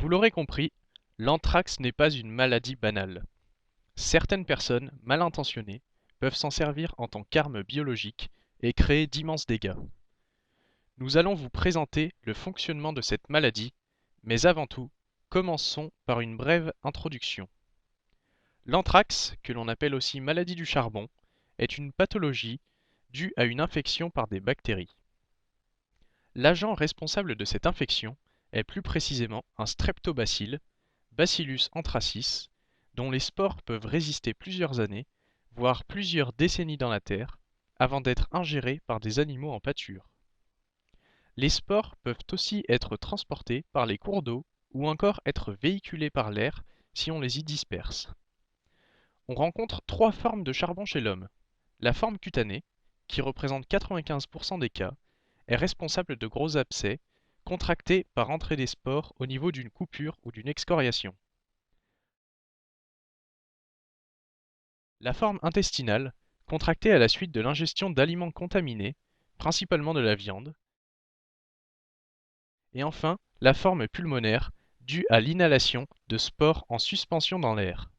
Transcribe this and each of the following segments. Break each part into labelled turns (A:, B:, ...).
A: Vous l'aurez compris, l'anthrax n'est pas une maladie banale. Certaines personnes, mal intentionnées, peuvent s'en servir en tant qu'arme biologique et créer d'immenses dégâts. Nous allons vous présenter le fonctionnement de cette maladie, mais avant tout, commençons par une brève introduction. L'anthrax, que l'on appelle aussi maladie du charbon, est une pathologie due à une infection par des bactéries. L'agent responsable de cette infection est plus précisément un streptobacille, Bacillus anthracis, dont les spores peuvent résister plusieurs années, voire plusieurs décennies dans la terre, avant d'être ingérés par des animaux en pâture. Les spores peuvent aussi être transportés par les cours d'eau ou encore être véhiculés par l'air si on les y disperse. On rencontre trois formes de charbon chez l'homme. La forme cutanée, qui représente 95% des cas, est responsable de gros abcès, contractés par entrée des spores au niveau d'une coupure ou d'une excoriation. La forme intestinale, contractée à la suite de l'ingestion d'aliments contaminés, principalement de la viande. Et enfin, la forme pulmonaire, due à l'inhalation de spores en suspension dans l'air.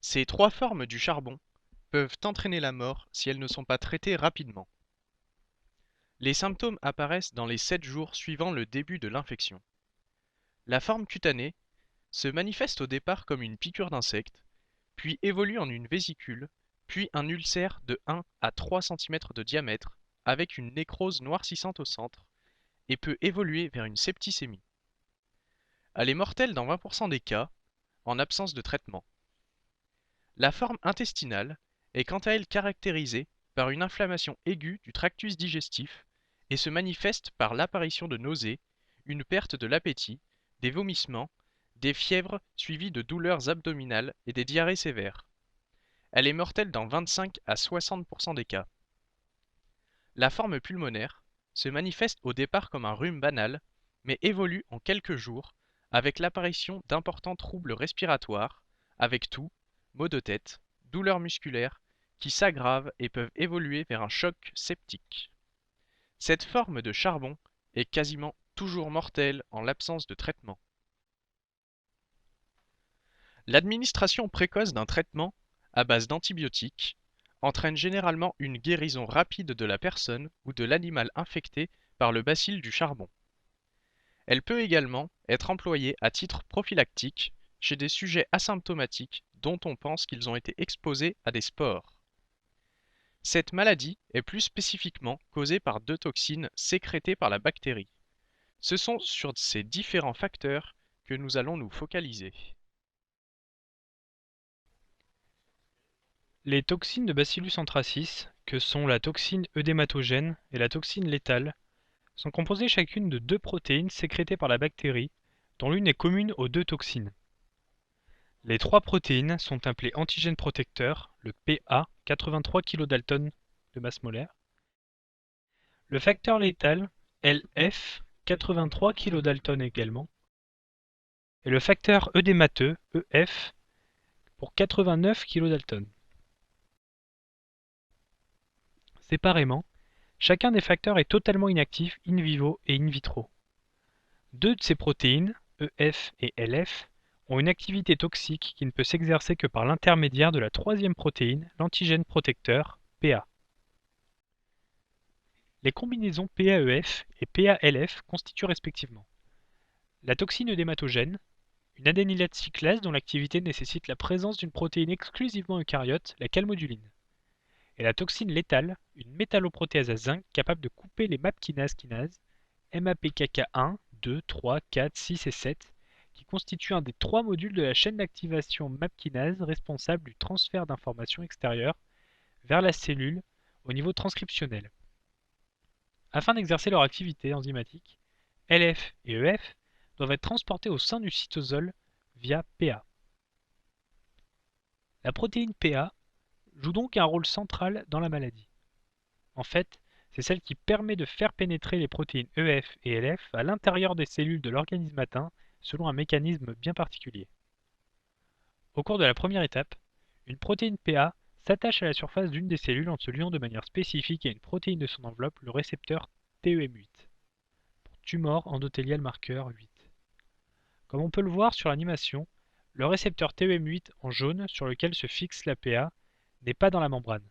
A: Ces trois formes du charbon peuvent entraîner la mort si elles ne sont pas traitées rapidement. Les symptômes apparaissent dans les 7 jours suivant le début de l'infection. La forme cutanée se manifeste au départ comme une piqûre d'insecte, puis évolue en une vésicule, puis un ulcère de 1 à 3 cm de diamètre, avec une nécrose noircissante au centre, et peut évoluer vers une septicémie. Elle est mortelle dans 20% des cas, en absence de traitement. La forme intestinale est quant à elle caractérisée par une inflammation aiguë du tractus digestif et se manifeste par l'apparition de nausées, une perte de l'appétit, des vomissements, des fièvres suivies de douleurs abdominales et des diarrhées sévères. Elle est mortelle dans 25 à 60% des cas. La forme pulmonaire se manifeste au départ comme un rhume banal, mais évolue en quelques jours avec l'apparition d'importants troubles respiratoires, avec toux, maux de tête, douleurs musculaires, qui s'aggravent et peuvent évoluer vers un choc septique. Cette forme de charbon est quasiment toujours mortelle en l'absence de traitement. L'administration précoce d'un traitement à base d'antibiotiques entraîne généralement une guérison rapide de la personne ou de l'animal infecté par le bacille du charbon. Elle peut également être employée à titre prophylactique chez des sujets asymptomatiques dont on pense qu'ils ont été exposés à des spores. Cette maladie est plus spécifiquement causée par deux toxines sécrétées par la bactérie. Ce sont sur ces différents facteurs que nous allons nous focaliser.
B: Les toxines de Bacillus anthracis, que sont la toxine œdématogène et la toxine létale, sont composées chacune de deux protéines sécrétées par la bactérie, dont l'une est commune aux deux toxines. Les trois protéines sont appelées antigènes protecteurs, le PA, 83 kDa de masse molaire, le facteur létal, LF, 83 kDa également, et le facteur œdémateux, EF, pour 89 kDa. Séparément, chacun des facteurs est totalement inactif in vivo et in vitro. Deux de ces protéines, EF et LF, ont une activité toxique qui ne peut s'exercer que par l'intermédiaire de la troisième protéine, l'antigène protecteur, PA. Les combinaisons PAEF et PALF constituent respectivement la toxine œdématogène, une adénylate cyclase dont l'activité nécessite la présence d'une protéine exclusivement eucaryote, la calmoduline, et la toxine létale, une métalloprotéase à zinc capable de couper les MAP kinases, MAPKK1, 2, 3, 4, 6 et 7, qui constituent un des trois modules de la chaîne d'activation MAP kinase responsable du transfert d'informations extérieures vers la cellule au niveau transcriptionnel. Afin d'exercer leur activité enzymatique, LF et EF doivent être transportés au sein du cytosol via PA. La protéine PA joue donc un rôle central dans la maladie. En fait, c'est celle qui permet de faire pénétrer les protéines EF et LF à l'intérieur des cellules de l'organisme atteint selon un mécanisme bien particulier. Au cours de la première étape, une protéine PA s'attache à la surface d'une des cellules en se liant de manière spécifique à une protéine de son enveloppe, le récepteur TEM8. tumor endothélial marqueur 8. Comme on peut le voir sur l'animation, le récepteur TEM8 en jaune sur lequel se fixe l'APA n'est pas dans la membrane.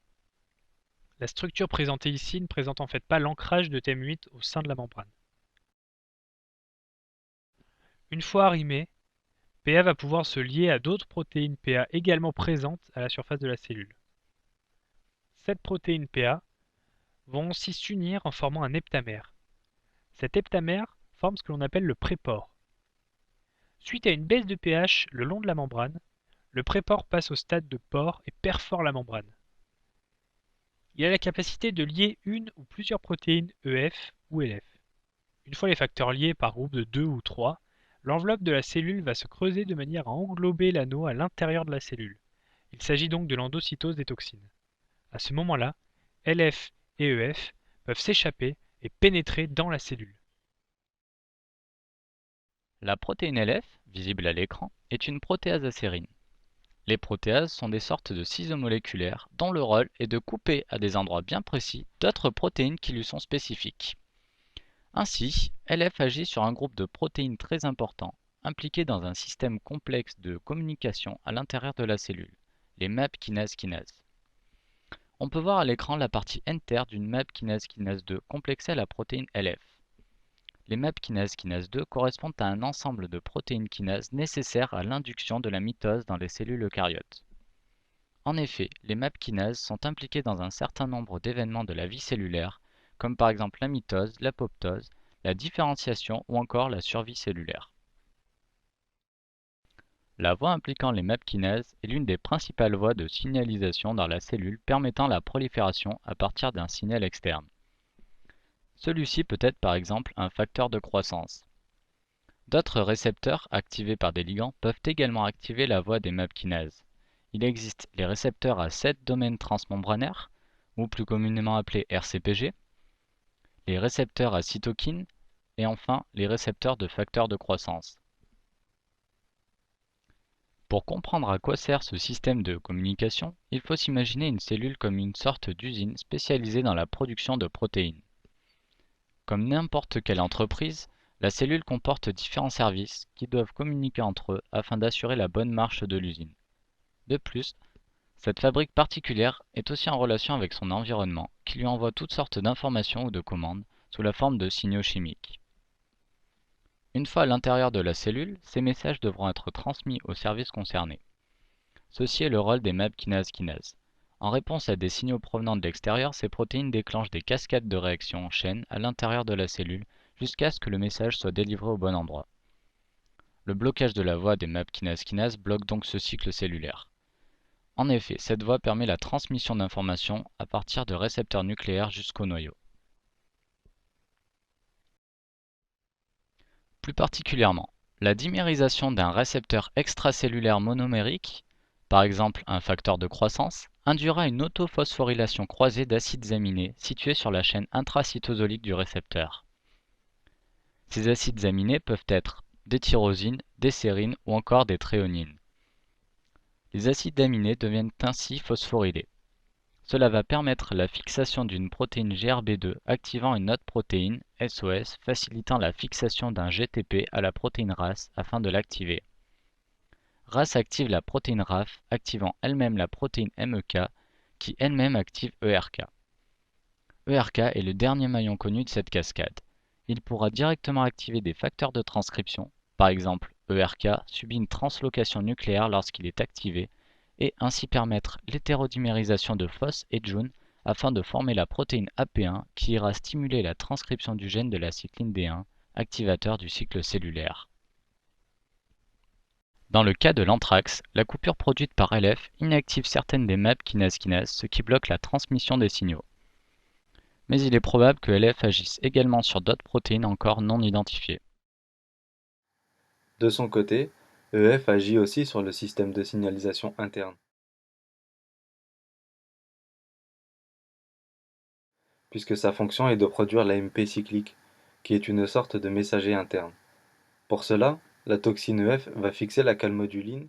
B: La structure présentée ici ne présente en fait pas l'ancrage de TEM8 au sein de la membrane. Une fois arrimé, PA va pouvoir se lier à d'autres protéines PA également présentes à la surface de la cellule. Cette protéine PA vont aussi s'unir en formant un heptamère. Cet heptamère forme ce que l'on appelle le prépore. Suite à une baisse de pH le long de la membrane, le prépore passe au stade de pore et perfore la membrane. Il a la capacité de lier une ou plusieurs protéines EF ou LF. Une fois les facteurs liés par groupe de 2 ou 3, l'enveloppe de la cellule va se creuser de manière à englober l'anneau à l'intérieur de la cellule. Il s'agit donc de l'endocytose des toxines. À ce moment-là, LF et EF peuvent s'échapper et pénétrer dans la cellule.
C: La protéine LF, visible à l'écran, est une protéase acérine. Les protéases sont des sortes de ciseaux moléculaires dont le rôle est de couper à des endroits bien précis d'autres protéines qui lui sont spécifiques. Ainsi, LF agit sur un groupe de protéines très important, impliqué dans un système complexe de communication à l'intérieur de la cellule, les MAP kinase-kinase. On peut voir à l'écran la partie enter d'une MAP kinase-kinase 2 complexée à la protéine LF. Les MAP kinase-kinase 2 correspondent à un ensemble de protéines kinases nécessaires à l'induction de la mitose dans les cellules eucaryotes. En effet, les MAP kinases sont impliquées dans un certain nombre d'événements de la vie cellulaire, comme par exemple la mitose, l'apoptose, la différenciation ou encore la survie cellulaire. La voie impliquant les MAP kinases est l'une des principales voies de signalisation dans la cellule permettant la prolifération à partir d'un signal externe. Celui-ci peut être par exemple un facteur de croissance. D'autres récepteurs activés par des ligands peuvent également activer la voie des MAP kinases. Il existe les récepteurs à 7 domaines transmembranaires, ou plus communément appelés RCPG, les récepteurs à cytokines, et enfin les récepteurs de facteurs de croissance. Pour comprendre à quoi sert ce système de communication, il faut s'imaginer une cellule comme une sorte d'usine spécialisée dans la production de protéines. Comme n'importe quelle entreprise, la cellule comporte différents services qui doivent communiquer entre eux afin d'assurer la bonne marche de l'usine. De plus, cette fabrique particulière est aussi en relation avec son environnement, qui lui envoie toutes sortes d'informations ou de commandes sous la forme de signaux chimiques. Une fois à l'intérieur de la cellule, ces messages devront être transmis aux services concernés. Ceci est le rôle des MAP kinase-kinase. En réponse à des signaux provenant de l'extérieur, ces protéines déclenchent des cascades de réactions en chaîne à l'intérieur de la cellule jusqu'à ce que le message soit délivré au bon endroit. Le blocage de la voie des MAP kinase-kinase bloque donc ce cycle cellulaire. En effet, cette voie permet la transmission d'informations à partir de récepteurs nucléaires jusqu'au noyau. Plus particulièrement, la dimérisation d'un récepteur extracellulaire monomérique, par exemple un facteur de croissance, induira une autophosphorylation croisée d'acides aminés situés sur la chaîne intracytosolique du récepteur. Ces acides aminés peuvent être des tyrosines, des sérines ou encore des tréonines. Les acides aminés deviennent ainsi phosphorylés. Cela va permettre la fixation d'une protéine GRB2 activant une autre protéine, SOS, facilitant la fixation d'un GTP à la protéine RAS afin de l'activer. RAS active la protéine RAF, activant elle-même la protéine MEK, qui elle-même active ERK. ERK est le dernier maillon connu de cette cascade. Il pourra directement activer des facteurs de transcription, par exemple ERK subit une translocation nucléaire lorsqu'il est activé, et ainsi permettre l'hétérodimérisation de phos et Jun afin de former la protéine AP1 qui ira stimuler la transcription du gène de la cycline D1, activateur du cycle cellulaire. Dans le cas de l'anthrax, la coupure produite par LF inactive certaines des MAP kinase-kinase, ce qui bloque la transmission des signaux. Mais il est probable que LF agisse également sur d'autres protéines encore non identifiées.
D: De son côté, EF agit aussi sur le système de signalisation interne, puisque sa fonction est de produire l'AMP cyclique, qui est une sorte de messager interne. Pour cela, la toxine EF va fixer la calmoduline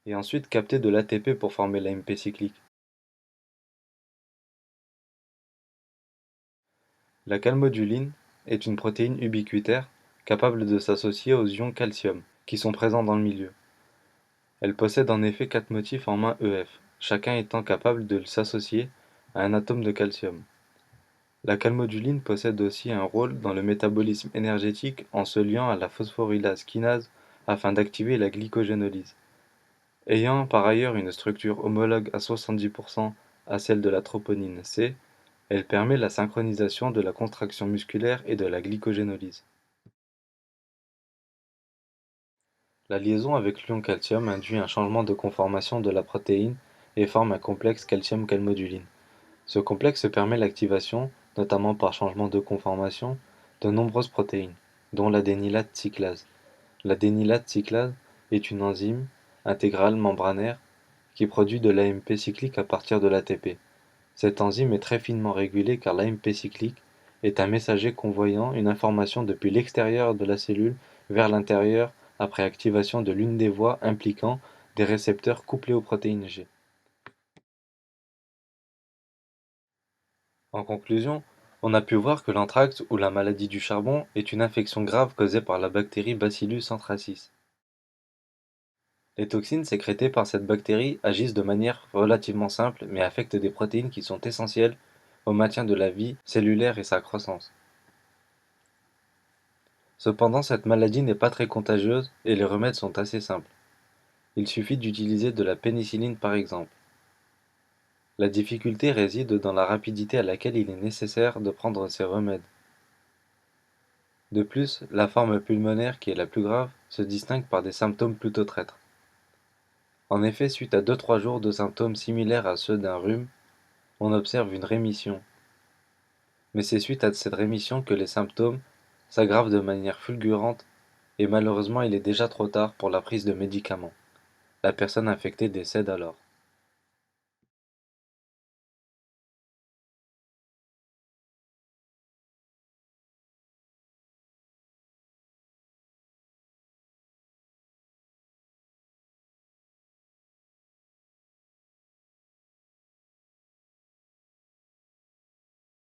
D: et ensuite capter de l'ATP pour former l'AMP cyclique. La calmoduline est une protéine ubiquitaire capable de s'associer aux ions calcium, qui sont présents dans le milieu. Elle possède en effet 4 motifs en main EF, chacun étant capable de s'associer à un atome de calcium. La calmoduline possède aussi un rôle dans le métabolisme énergétique en se liant à la phosphorylase kinase afin d'activer la glycogénolyse. Ayant par ailleurs une structure homologue à 70% à celle de la troponine C, elle permet la synchronisation de la contraction musculaire et de la glycogénolyse. La liaison avec l'ion calcium induit un changement de conformation de la protéine et forme un complexe calcium-calmoduline. Ce complexe permet l'activation, notamment par changement de conformation, de nombreuses protéines, dont l'adénylate cyclase. L'adénylate cyclase est une enzyme intégrale membranaire qui produit de l'AMP cyclique à partir de l'ATP. Cette enzyme est très finement régulée car l'AMP cyclique est un messager convoyant une information depuis l'extérieur de la cellule vers l'intérieur après activation de l'une des voies impliquant des récepteurs couplés aux protéines G. En conclusion, on a pu voir que l'anthrax ou la maladie du charbon est une infection grave causée par la bactérie Bacillus anthracis. Les toxines sécrétées par cette bactérie agissent de manière relativement simple mais affectent des protéines qui sont essentielles au maintien de la vie cellulaire et sa croissance. Cependant, cette maladie n'est pas très contagieuse et les remèdes sont assez simples. Il suffit d'utiliser de la pénicilline par exemple. La difficulté réside dans la rapidité à laquelle il est nécessaire de prendre ces remèdes. De plus, la forme pulmonaire, qui est la plus grave, se distingue par des symptômes plutôt traîtres. En effet, suite à 2-3 jours de symptômes similaires à ceux d'un rhume, on observe une rémission. Mais c'est suite à cette rémission que les symptômes s'aggravent de manière fulgurante et malheureusement il est déjà trop tard pour la prise de médicaments. La personne infectée décède alors.